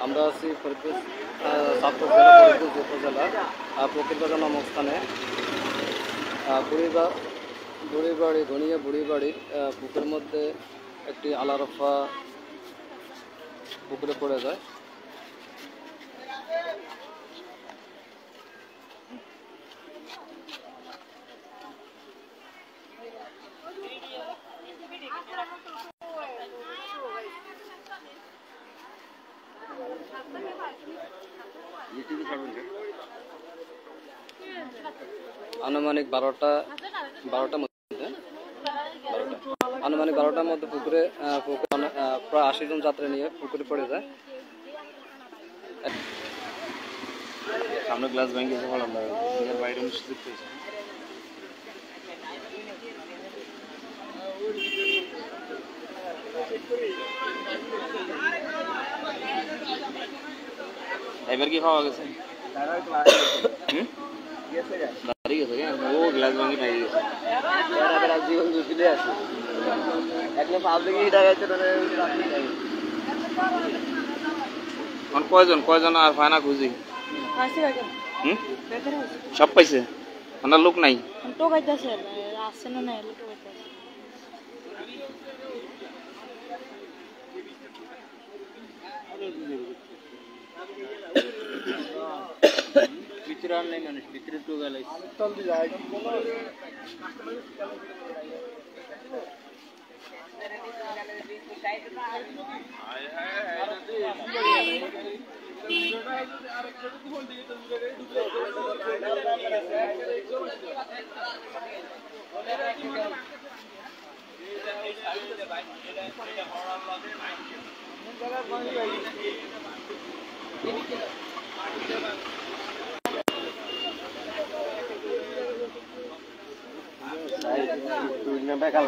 আমরা আছি ফরিদপুর সাতপুর জেলা ফরিদপুর উপজেলা ফকিরবাজার নামক স্থানে বুড়িবাড়ি ঘনিয়া বুড়িবাড়ির পুকুরের মধ্যে একটি আলারফা পুকুরে পড়ে যায়। আনুমানিক 12টার মধ্যে পুকুরে প্রায় 80 জন যাত্রী নিয়ে পুকুরে পড়ে যায়। সামনে গ্লাস ভেঙে গেছে, বাইরে মিশে এবার কি খাওয়া গেছে? ও গ্লাস ভাঙি নাই গেছে জীবন ঝুঁকিতে আছে। কয়জন আর ফানা খুঁজি সব পাইছে? আমার লোক নাই ভিতরে আর নাই মানুষ, ভিতরে তো গেল বেকার